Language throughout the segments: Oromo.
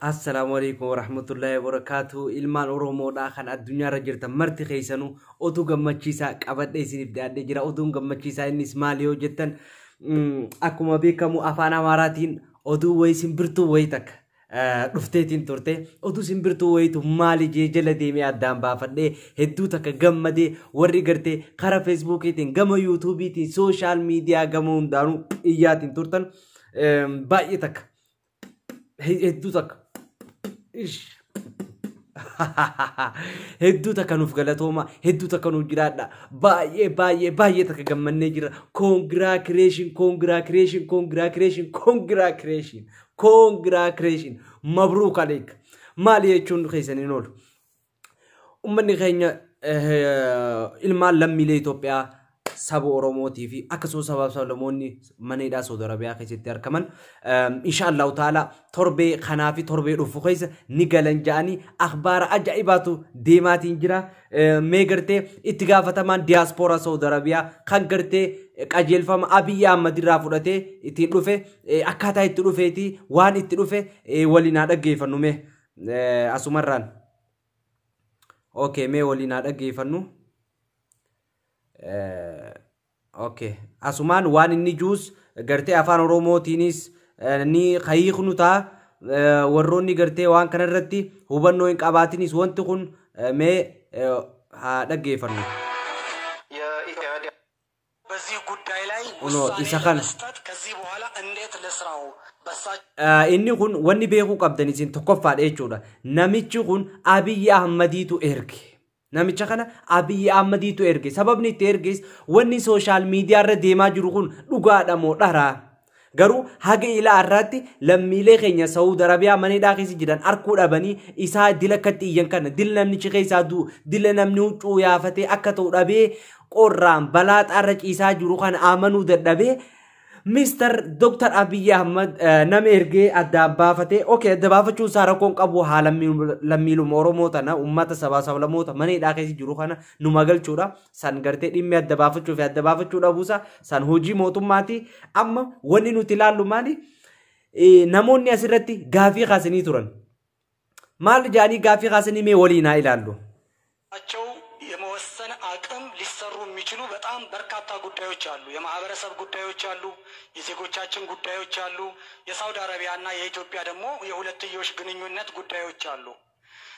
Assalamualaikum warahmatullahi wabarakatuh. Ilmaan Oromoodhaa kan addunyaarra jirtan marti keessanuu otuu gammachiisaa qabadhee isiniif dhiyaadhee jira. Otuun gammachiisaa innis maali yoo jettan akkuma beekamu afaan Amaaraatiin oduu wayii simbirtuu wayii takka dhufteetiin turte. Oduu simbirtuu wayiitu maali jee jala deemee addaan baafadhee hedduu takka gammadee warri gartee karaa Feesbuukiitiin gama Yuutuubiitiin sooshaal miidiyaa gama hundaanuu iyyaatiin turtan baay'ee takka hedduu takka. Hedduu takka nuuf galatooma hedduu takka nuuf jiraadha baay'ee takka gammannee jira. Congratulation mabruuk aleek maali jechuun keessaniin oolu ummanni keenya ilmaan lammiilee Itoophiyaa saba Oromootii fi akkasumas saba Salamoonni maneedhaa Saudi Arabiyaa keessatti argaman inshallah taala torbee kanaa fi torbee dhufu keessa ni galan ja'anii akhbaara ajaa'ibaatu deemaatiin jira. Mee gartee itti gaafatamaan diiyaaspooraa Saudi Arabiyaa kan gartee qajeelfama Abiy Ahmad irraa fudhatee ittiin dhufe akkaataa itti dhufeeti waan itti dhufe waliin haa dhaggeeffannu mee asumarraan. Okay, mee waliin haa dhaggeeffannu. Okay, asumaan waan inni juus gartee afaan Oromootiinis ni khayiiqnu ta'a warroonni gartee waan kanarratti hubannoo hin qabaatinis wanti kun mee haa dhaggeeffannu. በዚህ ጉዳይ ላይ ውሳኔ መስጠት ከዚህ በኋላ እንዴት ለስራው inni kun wanni beekuu qabdan isin tokkoffaadha jechuudha. Namichi kun Abiy Ahmadiitu erge. Namicha kana Abiy Ahmadiitu erge. Sababni itti erges wanni sooshaal miidiyaa irra deemaa jiru kun dhugaadha moo dharaa? Garuu haga ilaa irratti lammiilee keenya Saudi Arabiyaa maneedhaa keessa jiran arkuu dhabanii isaa dila akkatti iyyan kana dila namnichi keessaa du'u dila namni huccuu yaafatee akka ta'u dhabee qorraan balaa xaarra ciisaa jiru kan amanuu dadhabee Mr. Dr. Abiy Ahmad nama ergee adda baafatee okay adda baafachuun isaa rakkoon qabu haala lammiiluma Oromoo tana ummata sabaa sablamoota maneedhaa keessa jiru kana nu magalchuudha. San gartee dhimmi adda baafachuu fi adda baafachuu dhabuusa san hojii mootummaati. Amma wanni nuti ilaallu maali? Namoonni asirratti gaafii kaasanii turan. Maal jaanii gaafii kaasanii mee waliin haa ilaallu. የመወሰን አቅም ሊሰሩ የሚችሉ በጣም በርካታ ጉዳዮች አሉ። የማህበረሰብ ጉዳዮች አሉ፣ የዜጎቻችን ጉዳዮች አሉ፣ የሳውዲ አረቢያና የኢትዮጵያ ደግሞ የሁለትዮሽ ግንኙነት ጉዳዮች አሉ።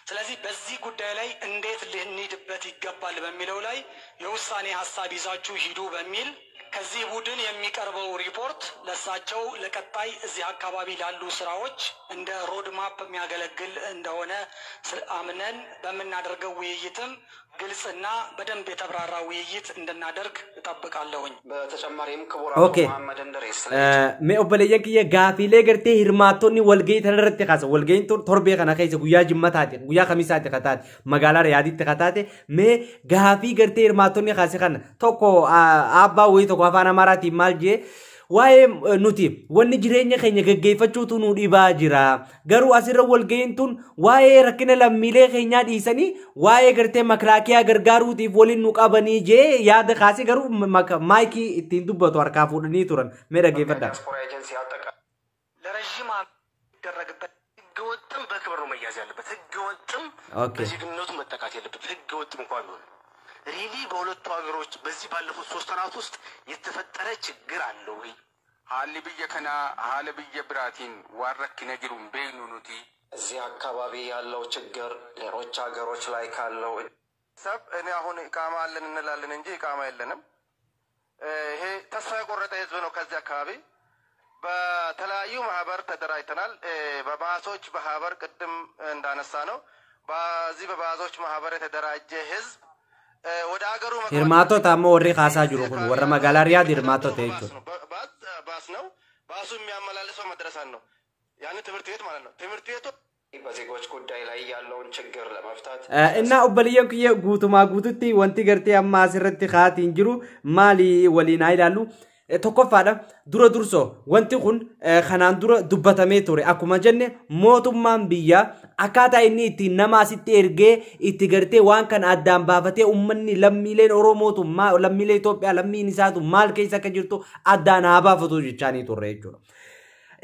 ስለዚህ በዚህ ጉዳይ ላይ እንዴት ልንሄድበት ይገባል በሚለው ላይ የውሳኔ ሐሳብ ይዛችሁ ሂዱ በሚል ከዚህ ቡድን የሚቀርበው ሪፖርት ለሳቸው ለቀጣይ እዚህ አካባቢ ላሉ ስራዎች እንደ ሮድማፕ የሚያገለግል እንደሆነ አምነን በመናደርገው ውይይትም ግልጽና በደንብ የተብራራ ውይይት እንድናደርግ እጠብቃለሁኝ። በተጨማሪም ክቡር አቶ መሐመድ እንድሪስ ሜ ኦበለየን kiye gaafilee gartee hirmaattonni walgahii tanarratti kaasa walgahiin torbee kana keessa guyyaa jimmataati guyyaa kamisaati kataate magaalaa Riyaaditti kataate mee gaafii gartee hirmaattonni kaase kana tokko abbaa wayii tokko afaan Amaaraatiin maal jee waa'ee nuti wanni jireenya keenya gaggeeffachuutu nu dhibaa jira. Garuu asirra walgahiin tun waa'ee rakkina lammiilee keenyaa dhiisanii waa'ee gartee maklaakiyaa gargaaruutiif waliin nu qabanii jee yaada kaasee garuu maayikii ittiin dubbatu harkaa fuudhanii turan. Mee dhaggeeffadhaa. ለረጅም የሚደረግበት ህገወጥም በክብር ነው መያዝ ያለበት። ህገወጥም በዜግነቱ መጠቃት የለበት። ህገወጥም እንኳን ቢሆን ሪሊ በሁለቱ ሀገሮች በዚህ ባለፉት 3 ወራት ውስጥ የተፈጠረ ችግር አለ ወይ? ሀሊ ብየ ከና ሀለ ብየ ብራቲን ዋረክ ነግሩን በይኑኑቲ እዚህ አካባቢ ያለው ችግር ሌሎች ሀገሮች ላይ ካለው ሰብ እኔ አሁን ኢቃማ አለን እንላለን እንጂ ኢቃማ የለንም። ይሄ ተስፋ የቆረጠ ህዝብ ነው። ከዚህ አካባቢ በተለያዩ ማህበር ተደራጅተናል። በባሶች ማህበር ቅድም እንዳነሳ ነው። በዚህ በባሶች ማህበር የተደራጀ ህዝብ hirmaattota ammoo warri kaasaa jiru kun warra magaalaa Riyaad hirmaattota jechuudha. ባስ ነው ባሱ የሚያመላልሰው መድረሳን ነው ያን ትምህርት ቤት ማለት ነው። ትምህርት ቤቱ በዜጎች ጉዳይ ላይ ያለውን ችግር ለመፍታት እና ኦበልየን kiye guutumaa guututti wanti gartee amma asirratti kaatiin jiru maali waliin haa ilaallu. Tokkoffaadha dura dursoo wanti kun kanaan dura dubbatamee ture akkuma jenne mootummaan biyya akkaataa inni itti nama asitti ergee itti gartee waan kan addaan baafatee ummanni lammiileen Oromootu lammiilee Itoophiyaa lammiin isaatu maal keessa akka jirtu addaan haa baafatu jechaanii turre jechuudha.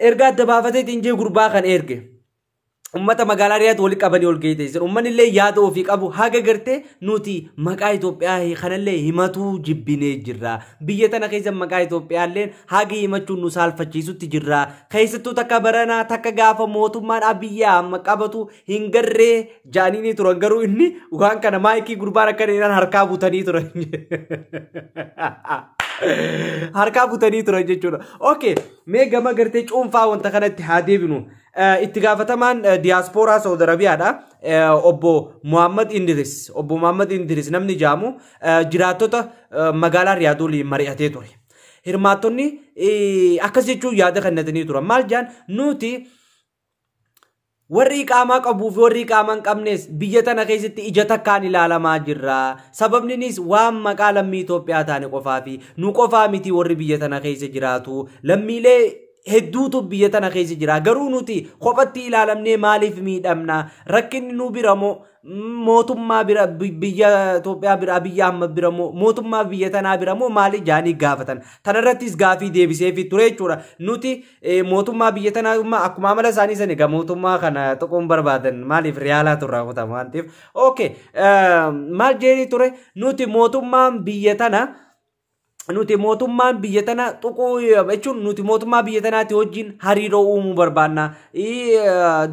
Erga adda baafateetiin jee gurbaa kan erge ummata magaalaa riyaad wali qabanii ol geeyte isin ummanni illee yaada ofii qabu haga gartee nuti maqaa Itoophiyaa kanallee himatu jibbinee jirra biyya tana keessa maqaa Itoophiyaa illee haga himachuun nu saalfachiisutti jirra keessattuu takka baranaa takka gaafa mootummaan Abiyyaa amma qabatu hin garree jaaniini turan garuu inni waan kana maayikii gurbaan akka inni harkaa butanii turan harkaa butanii turan jechuudha. Okay, mee gama gartee cuunfaa wanta kanatti haa deebinu. Itti gaafatamaan diaspora Saudi Arabiyaadha obbo Muhammad Idris namni jaamu jiraattota magaalaa Riyaad waliin mari'atee ture. Hirmaattonni akkas jechuun yaada kennatanii turan. Maal jaan nuti warri qaamaa qabuuf warri qaamaa hin qabnes biyya tana keessatti ija takkaan ilaalamaa jirra. Sababninis waan maqaa lammii Itoophiyaa taane qofaa fi nu qofaa miti warri biyya tana keessa jiraatu. Lammiilee hedduutu biyya tana keessa jira garuu nuti qophatti ilaalamnee maaliif miidhamna rakkinni nu biramoo mootummaa bira biyya Itoophiyaa bira biyya amma biramoo mootummaa biyya tanaa biramoo maali jaanii gaafatan tanarrattis gaafii deebisee fi ture jechuudha nuti mootummaa biyya tanaa akkuma amala isaanii sani ga mootummaa kana tokkoon barbaadan maaliif riyaalaa turraa kutamu waan ta'eef okay maal jeeni ture nuti mootummaan biyya tanaa nuti mootummaan biyya tana tuquu jechuun nuti mootummaa biyya tanaati wajjin hariiroo uumuu barbaanna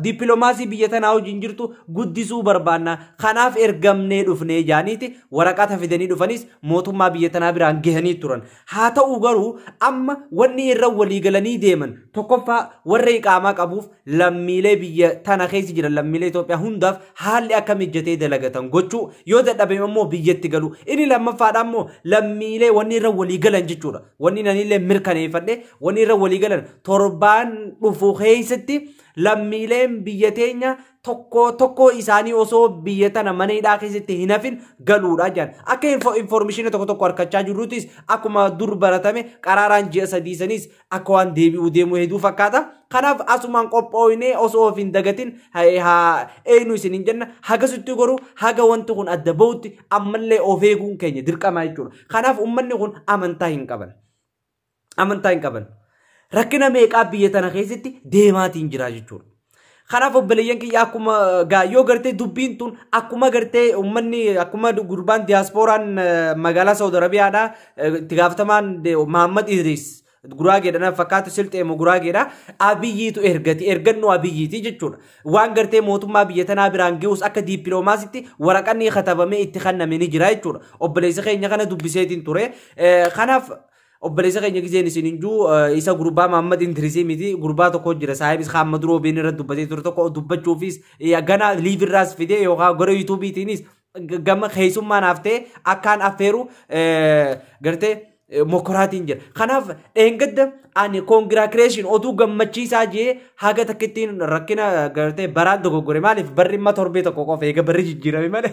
dippiloomaasii biyya tanaa wajjin jirtu guddisuu barbaanna kanaaf ergamnee dhufnee jaaniiti waraqata fidanii dhufanis mootummaa biyya tanaa biraan gahanii turan haa ta'u garuu amma wanni irra walii galanii deeman tokkoffaa warra iqaamaa qabuuf lammiilee biyya tana keessa jiran lammiilee Itoophiyaa hundaaf haalli akka mijatee dalagatan gochuu yoo dadhabame immoo biyyatti galu inni lammaffaadha immoo lammiilee wanni irra walii galan jechuudha wanni nanillee mirkaneeffadhe wanni irra walii galan torbaan dhufu keessatti lammiileen biyya teenya tokko isaanii osoo biyya tana mana hidhaa keessatti hin hafin galuudha jaan akka information tokko harkachaa jirrutis akkuma dur baratame qaraaraan ji'a sadii sanis akka waan deebi'u deemu hedduu fakkaata kanaaf asumaan qophooyne osoo of hin dagatin eenyu isin hin jenna hagasitti goruu haga wanti kun adda ba'utti ammallee of eeguun keenya dirqama jechuudha kanaaf ummanni kun amantaa hin qaban rakkina meeqaa biyya tana keessatti deemaatiin jira jechuudha kanaaf obboleeyyan kiyya akkuma yoo gartee dubbiin tun akkuma gartee ummanni akkuma gurbaan diasporaan magaalaa Saudi Arabiyaadha itti gaafatamaan Muhammad Idris guraageedha fakkaatu silxeemo guraageedha abiyyiitu ergannoo abiyyiiti jechuudha waan gartee mootummaa biyya tanaa biraan ga'us akka dippiloomaasitti waraqanni katabamee itti kenname ni jira jechuudha obboleessa keenya kana dubbiseetiin ture kanaaf obboleessa keenya giseen isin injuu isa gurbaa Muhammad Idrisii miti gurbaa tokko jira saahibis Muhammad Roobin irra dubbatee ture tokko dubbachuufis gana liivirraas fidee yookaan gara yuutuubiitiinis gama keessummaan haftee akkaan affeeru gartee mokoraatiin jira kanaaf dheengadda ani congratulation otuu gammachiisaa jee haga takkittiin rakkina gartee baraan dogoggore maaliif barri imma torbee tokko qofa eega barri jijjiirame malee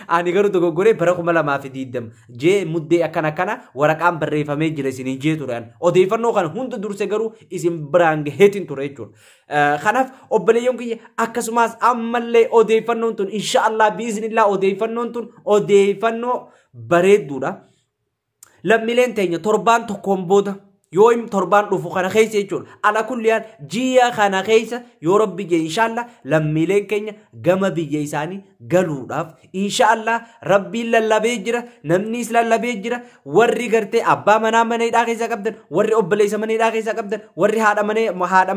ani garuu dogoggore bara 2020 jee muddee akkana waraqaan barreeffamee jira isin jee ture odeeffannoo kana hunda durse garuu isin biraan gaheetiin ture jechuudha kanaaf obboleeyyoon kiyya akkasumas ammallee odeeffannoon tun inshaallah biiznillah odeeffannoon tun odeeffannoo bareedduudha lammiileen teenya torbaan tokkoon booda yoo torbaan dhufu kana keessa jechuudha ala kulliyaan ji'a kana keessa yoo rabbi jee inshaallah lammiileen keenya gama biyya isaanii galuudhaaf inshaallah rabbiin lallabee jira namnis lallabee jira warri gartee abbaa manaa mana hidhaa keessa qabdan warri obboleessa mana hidhaa keessa qabdan warri haadha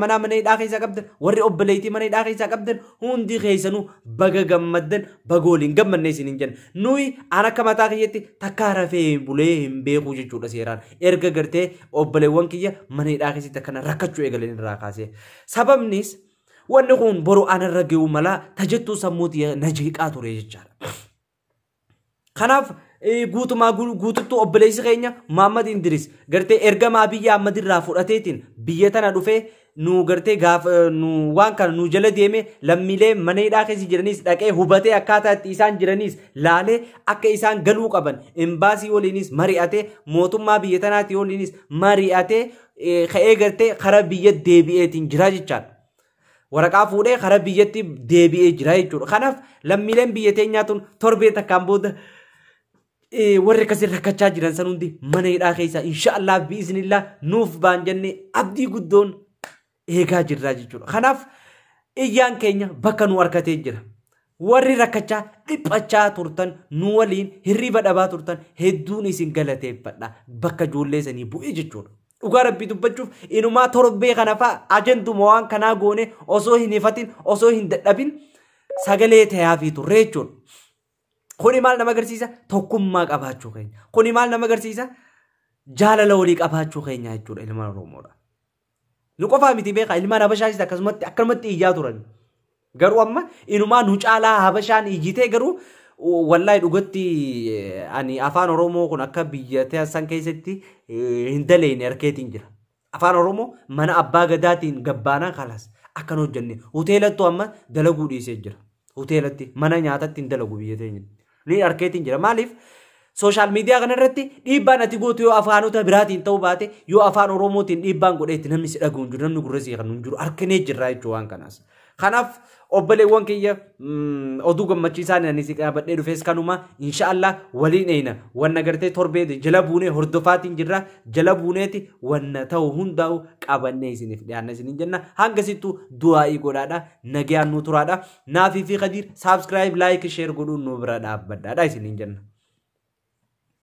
manaa mana hidhaa keessa qabdan warri obboleettii mana hidhaa keessa qabdan hundi keessanuu baga gammaddan baga waliin gammanne isin hin jenna nuyi an akka mataa kiyyatti takkaa rafee bulee hin beeku jechuudha seeraan erga gartee obboleewwan kiyya mana hidhaa keessatti akkana rakkachuu eegaleen irraa kaasee sababnis wanni kun boru anarra ga'uu mala tajattuu sammuutii na jeeqaa ture jechaadha kanaaf guututtuu obboleessi keenya Muhammad Idris gartee ergamaa biyya Ahmadirraa fudhateetiin biyya tana dhufee nu gartee nu waan kana nu jala deeme lammiilee mana hidhaa keessa jiranis dhaqee hubatee akkaataa itti isaan jiranis laalee akka isaan galuu qaban embaasii waliinis mari'atee mootummaa biyya tanaatti waliinis mari'atee ka'ee gartee karaa biyya deebi'eetiin jira jechaadha waraqaa fuudhee karaa biyyatti deebi'ee jira jechuudha kanaaf lammiileen biyya teenyaa tun torbee takkaan booda warri akkasii rakkachaa jiran san hundi mana hidhaa keessa inshaallah biiznillah nuuf baan jennee abdii guddoon eegaa jirra jechuudha kanaaf iyyaan keenya bakka nu harkatee jira. Warri rakkachaa dhiphachaa turtan nu waliin hirriba dhabaa turtan hedduun isin galateeffadha bakka ijoollee sanii bu'ee jechuudha. Dhugaa rabbii dubbachuuf inumaa torbee kana fa'a ajanduma waan kanaa goone osoo hin ifatin osoo hin dadhabin sagalee ta'aafi turre jechuudha. Kuni maal nama agarsiisa? Tokkummaa qabaachuu keenya. Kuni maal nama agarsiisa? Jaalala walii qabaachuu keenya jechuudha ilmaan Oromoodha. Nu qofaa miti beekaa ilmaan Habashaas akkasumatti akkanumatti iyyaa turan. Garuu amma inumaa nu caalaa Habashaan iyyitee garuu wallahi dhugatti ani afaan Oromoo kun akka biyya san keessatti hin daleene harkeetiin jira. Afaan Oromoo mana abbaa gadaatiin gabbaanaa kalas akkan hojjenne hoteelattu amma dalaguu dhiisee jira. Hoteelatti mana nyaatatti hin dalagu biyya teenya. Ni harkeetiin jira. Maaliif? Social media kanarratti dhiibbaan ati gootu yoo afaanota biraatiin ta'uu baate yoo afaan Oromootiin dhiibbaan godheetti namni si dhagahu hin jiru namni gurra si kan hin jiru harkanee jirra jechuudha waan kanaas. Kanaaf obboleewwan kiyya oduu gammachiisaan ani si qabadhee dhufees kanuma inshaallah waliin eeyna wanna gartee torbee jala buunee hordofaatiin jirra jala buuneeti wanna ta'u hundaa'u qabannee isiniif dhiyaanna isiniin jenna hangasittuu du'aa'ii godhaadha nagayaan nu turaadha naafii fi Khadiir subscribe like share godhuun nu bira dhaabbadhaadha isiniin jenna.